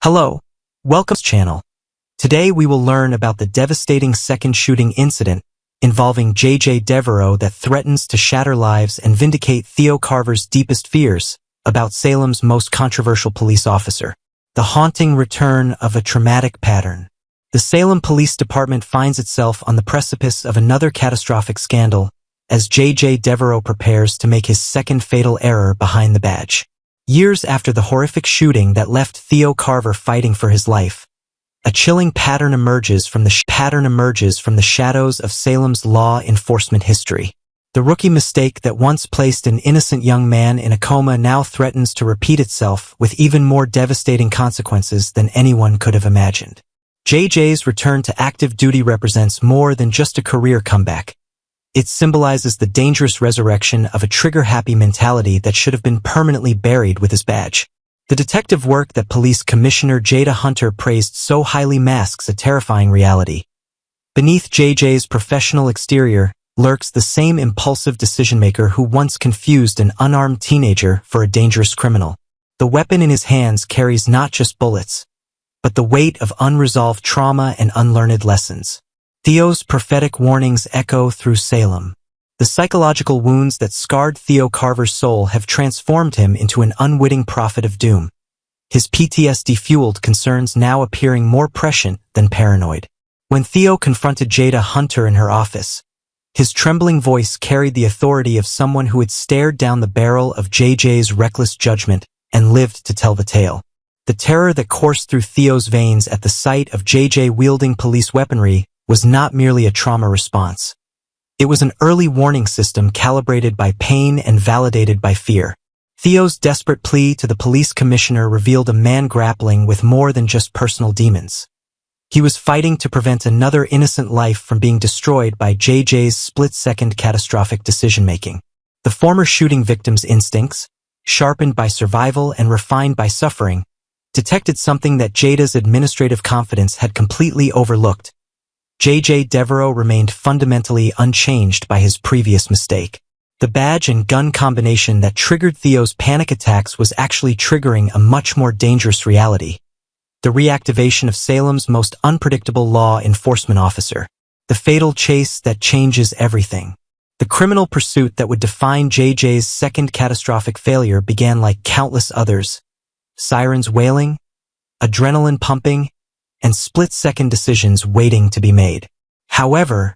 Hello, welcome to the channel. Today we will learn about the devastating second shooting incident involving J.J. Devereaux that threatens to shatter lives and vindicate Theo Carver's deepest fears about Salem's most controversial police officer. The haunting return of a traumatic pattern. The Salem Police Department finds itself on the precipice of another catastrophic scandal as J.J. Devereaux prepares to make his second fatal error behind the badge. Years after the horrific shooting that left Theo Carver fighting for his life, a chilling pattern emerges from the shadows of Salem's law enforcement history. The rookie mistake that once placed an innocent young man in a coma now threatens to repeat itself with even more devastating consequences than anyone could have imagined. JJ's return to active duty represents more than just a career comeback. It symbolizes the dangerous resurrection of a trigger-happy mentality that should have been permanently buried with his badge. The detective work that Police Commissioner Jada Hunter praised so highly masks a terrifying reality. Beneath JJ's professional exterior lurks the same impulsive decision-maker who once confused an unarmed teenager for a dangerous criminal. The weapon in his hands carries not just bullets, but the weight of unresolved trauma and unlearned lessons. Theo's prophetic warnings echo through Salem. The psychological wounds that scarred Theo Carver's soul have transformed him into an unwitting prophet of doom. His PTSD-fueled concerns now appearing more prescient than paranoid. When Theo confronted Jada Hunter in her office, his trembling voice carried the authority of someone who had stared down the barrel of JJ's reckless judgment and lived to tell the tale. The terror that coursed through Theo's veins at the sight of JJ wielding police weaponry was not merely a trauma response. It was an early warning system calibrated by pain and validated by fear. Theo's desperate plea to the police commissioner revealed a man grappling with more than just personal demons. He was fighting to prevent another innocent life from being destroyed by JJ's split-second catastrophic decision-making. The former shooting victim's instincts, sharpened by survival and refined by suffering, detected something that Jada's administrative confidence had completely overlooked. J.J. Devereaux remained fundamentally unchanged by his previous mistake. The badge and gun combination that triggered Theo's panic attacks was actually triggering a much more dangerous reality. The reactivation of Salem's most unpredictable law enforcement officer. The fatal chase that changes everything. The criminal pursuit that would define J.J.'s second catastrophic failure began like countless others. Sirens wailing, adrenaline pumping, and split-second decisions waiting to be made. However,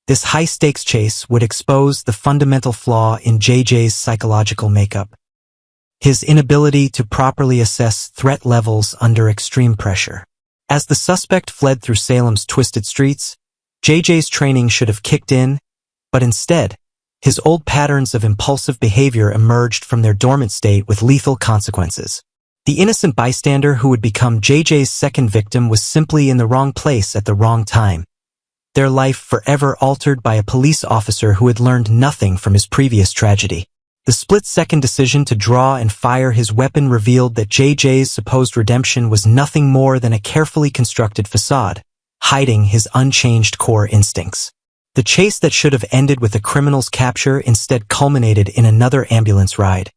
this high-stakes chase would expose the fundamental flaw in JJ's psychological makeup. His inability to properly assess threat levels under extreme pressure. As the suspect fled through Salem's twisted streets, JJ's training should have kicked in, but instead, his old patterns of impulsive behavior emerged from their dormant state with lethal consequences. The innocent bystander who would become JJ's second victim was simply in the wrong place at the wrong time. Their life forever altered by a police officer who had learned nothing from his previous tragedy. The split-second decision to draw and fire his weapon revealed that JJ's supposed redemption was nothing more than a carefully constructed facade, hiding his unchanged core instincts. The chase that should have ended with the criminal's capture instead culminated in another ambulance ride,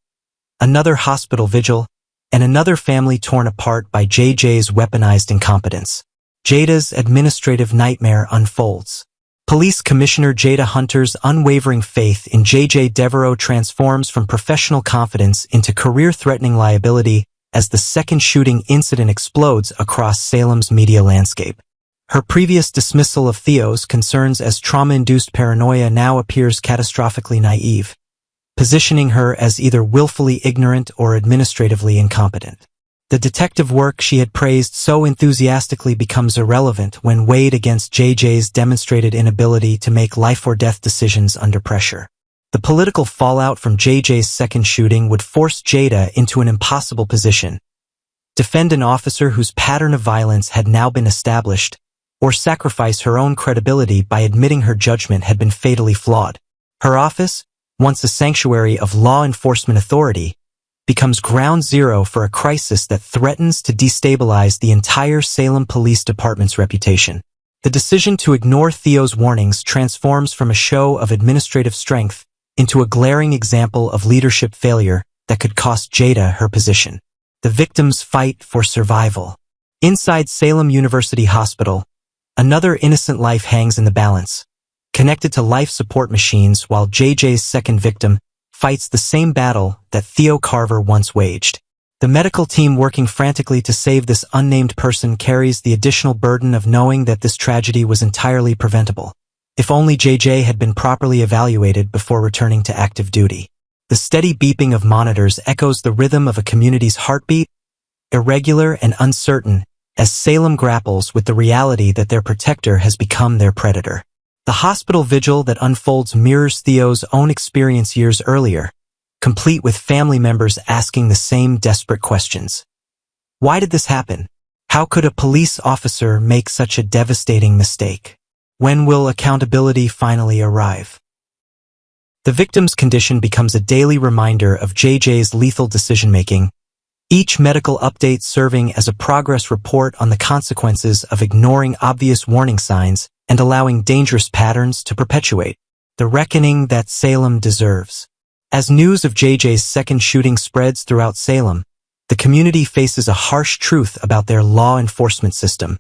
another hospital vigil, and another family torn apart by JJ's weaponized incompetence. Jada's administrative nightmare unfolds. Police Commissioner Jada Hunter's unwavering faith in J.J. Devereaux transforms from professional confidence into career-threatening liability as the second shooting incident explodes across Salem's media landscape. Her previous dismissal of Theo's concerns as trauma-induced paranoia now appears catastrophically naive, positioning her as either willfully ignorant or administratively incompetent. The detective work she had praised so enthusiastically becomes irrelevant when weighed against JJ's demonstrated inability to make life-or-death decisions under pressure. The political fallout from JJ's second shooting would force Jada into an impossible position: defend an officer whose pattern of violence had now been established, or sacrifice her own credibility by admitting her judgment had been fatally flawed. Her office, once a sanctuary of law enforcement authority, becomes ground zero for a crisis that threatens to destabilize the entire Salem Police Department's reputation. The decision to ignore Theo's warnings transforms from a show of administrative strength into a glaring example of leadership failure that could cost Jada her position. The victim's fight for survival. Inside Salem University Hospital, another innocent life hangs in the balance, connected to life support machines while JJ's second victim fights the same battle that Theo Carver once waged. The medical team working frantically to save this unnamed person carries the additional burden of knowing that this tragedy was entirely preventable. If only JJ had been properly evaluated before returning to active duty. The steady beeping of monitors echoes the rhythm of a community's heartbeat, irregular and uncertain, as Salem grapples with the reality that their protector has become their predator. The hospital vigil that unfolds mirrors Theo's own experience years earlier, complete with family members asking the same desperate questions. Why did this happen? How could a police officer make such a devastating mistake? When will accountability finally arrive? The victim's condition becomes a daily reminder of JJ's lethal decision-making, each medical update serving as a progress report on the consequences of ignoring obvious warning signs and allowing dangerous patterns to perpetuate. The reckoning that Salem deserves. As news of JJ's second shooting spreads throughout Salem, the community faces a harsh truth about their law enforcement system.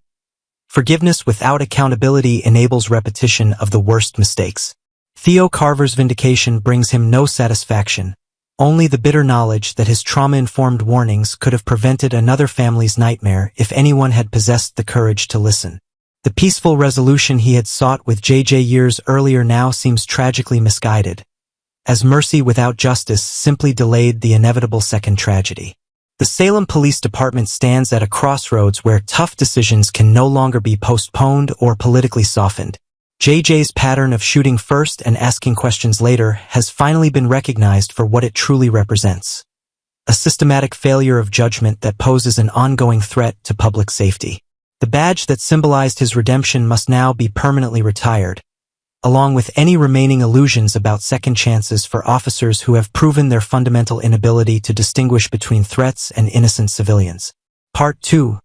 Forgiveness without accountability enables repetition of the worst mistakes. Theo Carver's vindication brings him no satisfaction, only the bitter knowledge that his trauma-informed warnings could have prevented another family's nightmare if anyone had possessed the courage to listen. The peaceful resolution he had sought with JJ years earlier now seems tragically misguided, as mercy without justice simply delayed the inevitable second tragedy. The Salem Police Department stands at a crossroads where tough decisions can no longer be postponed or politically softened. JJ's pattern of shooting first and asking questions later has finally been recognized for what it truly represents. A systematic failure of judgment that poses an ongoing threat to public safety. The badge that symbolized his redemption must now be permanently retired, along with any remaining illusions about second chances for officers who have proven their fundamental inability to distinguish between threats and innocent civilians. Part 2.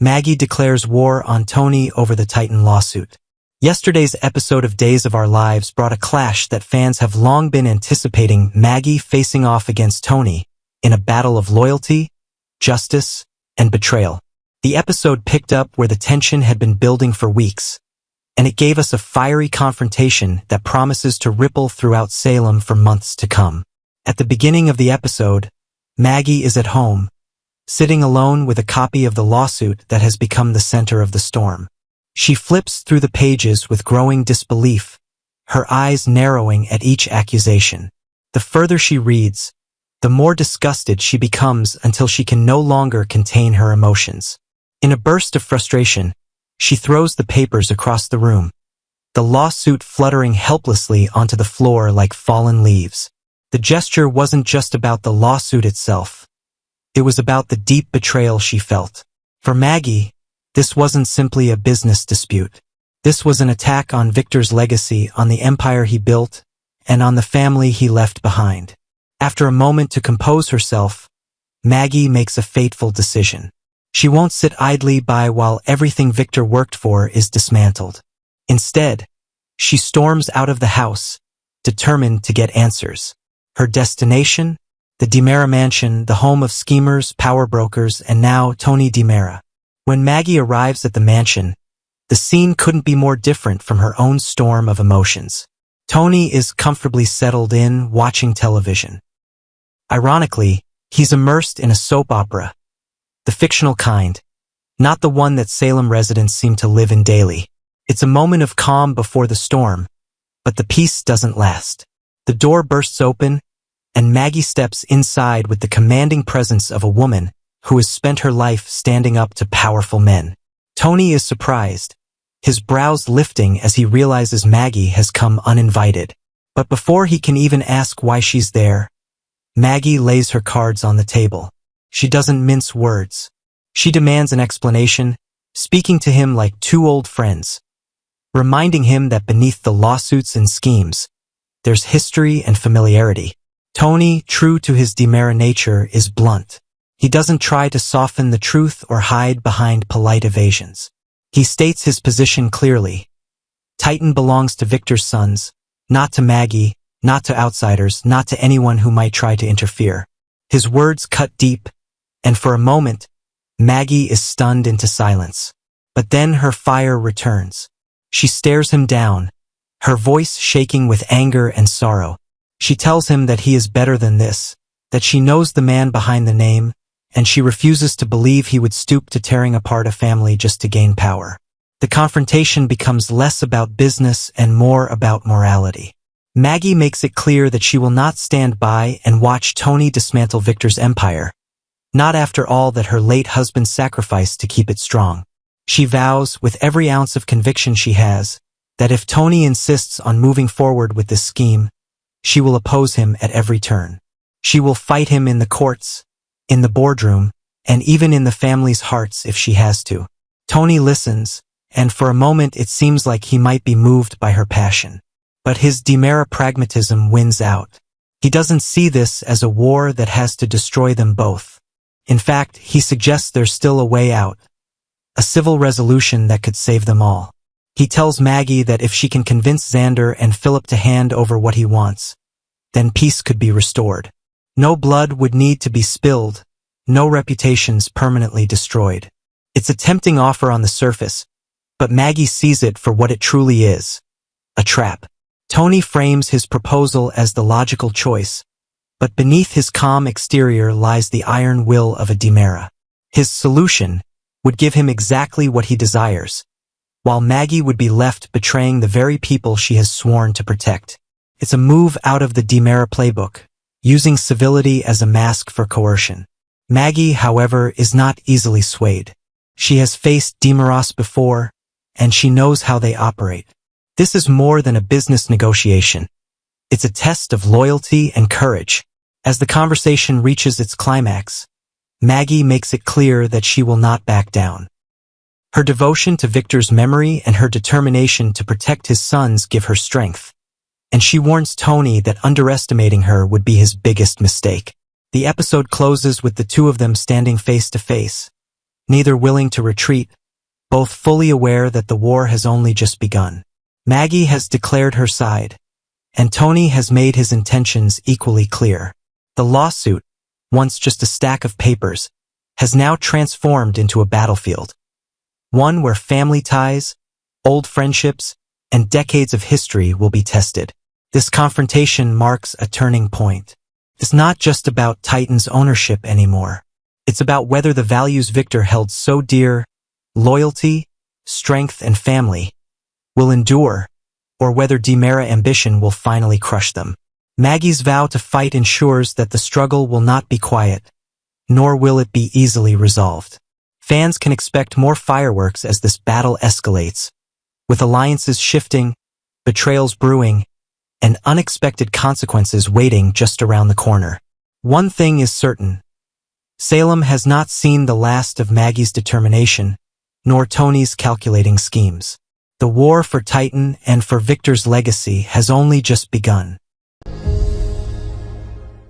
Maggie declares war on Tony over the Titan lawsuit. Yesterday's episode of Days of Our Lives brought a clash that fans have long been anticipating, Maggie facing off against Tony in a battle of loyalty, justice, and betrayal. The episode picked up where the tension had been building for weeks, and it gave us a fiery confrontation that promises to ripple throughout Salem for months to come. At the beginning of the episode, Maggie is at home, sitting alone with a copy of the lawsuit that has become the center of the storm. She flips through the pages with growing disbelief, her eyes narrowing at each accusation. The further she reads, the more disgusted she becomes until she can no longer contain her emotions. In a burst of frustration, she throws the papers across the room, the lawsuit fluttering helplessly onto the floor like fallen leaves. The gesture wasn't just about the lawsuit itself. It was about the deep betrayal she felt. For Maggie, this wasn't simply a business dispute. This was an attack on Victor's legacy, on the empire he built, and on the family he left behind. After a moment to compose herself, Maggie makes a fateful decision. She won't sit idly by while everything Victor worked for is dismantled. Instead, she storms out of the house, determined to get answers. Her destination? The DiMera mansion, the home of schemers, power brokers, and now Tony DiMera. When Maggie arrives at the mansion, the scene couldn't be more different from her own storm of emotions. Tony is comfortably settled in, watching television. Ironically, he's immersed in a soap opera. The fictional kind, not the one that Salem residents seem to live in daily. It's a moment of calm before the storm, but the peace doesn't last. The door bursts open, and Maggie steps inside with the commanding presence of a woman who has spent her life standing up to powerful men. Tony is surprised, his brows lifting as he realizes Maggie has come uninvited. But before he can even ask why she's there, Maggie lays her cards on the table. She doesn't mince words. She demands an explanation, speaking to him like two old friends, reminding him that beneath the lawsuits and schemes, there's history and familiarity. Tony, true to his DiMera nature, is blunt. He doesn't try to soften the truth or hide behind polite evasions. He states his position clearly. Titan belongs to Victor's sons, not to Maggie, not to outsiders, not to anyone who might try to interfere. His words cut deep, and for a moment, Maggie is stunned into silence. But then her fire returns. She stares him down, her voice shaking with anger and sorrow. She tells him that he is better than this, that she knows the man behind the name, and she refuses to believe he would stoop to tearing apart a family just to gain power. The confrontation becomes less about business and more about morality. Maggie makes it clear that she will not stand by and watch Tony dismantle Victor's empire, not after all that her late husband sacrificed to keep it strong. She vows, with every ounce of conviction she has, that if Tony insists on moving forward with this scheme, she will oppose him at every turn. She will fight him in the courts, in the boardroom, and even in the family's hearts if she has to. Tony listens, and for a moment it seems like he might be moved by her passion. But his DiMera pragmatism wins out. He doesn't see this as a war that has to destroy them both. In fact, he suggests there's still a way out, a civil resolution that could save them all. He tells Maggie that if she can convince Xander and Philip to hand over what he wants, then peace could be restored. No blood would need to be spilled, no reputations permanently destroyed. It's a tempting offer on the surface, but Maggie sees it for what it truly is, a trap. Tony frames his proposal as the logical choice, but beneath his calm exterior lies the iron will of a DiMera. His solution would give him exactly what he desires, while Maggie would be left betraying the very people she has sworn to protect. It's a move out of the DiMera playbook, using civility as a mask for coercion. Maggie, however, is not easily swayed. She has faced DiMeras before, and she knows how they operate. This is more than a business negotiation. It's a test of loyalty and courage. As the conversation reaches its climax, Maggie makes it clear that she will not back down. Her devotion to Victor's memory and her determination to protect his sons give her strength, and she warns Tony that underestimating her would be his biggest mistake. The episode closes with the two of them standing face to face, neither willing to retreat, both fully aware that the war has only just begun. Maggie has declared her side, and Tony has made his intentions equally clear. The lawsuit, once just a stack of papers, has now transformed into a battlefield. One where family ties, old friendships, and decades of history will be tested. This confrontation marks a turning point. It's not just about Titan's ownership anymore. It's about whether the values Victor held so dear, loyalty, strength, and family, will endure, or whether DiMera ambition will finally crush them. Maggie's vow to fight ensures that the struggle will not be quiet, nor will it be easily resolved. Fans can expect more fireworks as this battle escalates, with alliances shifting, betrayals brewing, and unexpected consequences waiting just around the corner. One thing is certain. Salem has not seen the last of Maggie's determination, nor Tony's calculating schemes. The war for Titan and for Victor's legacy has only just begun.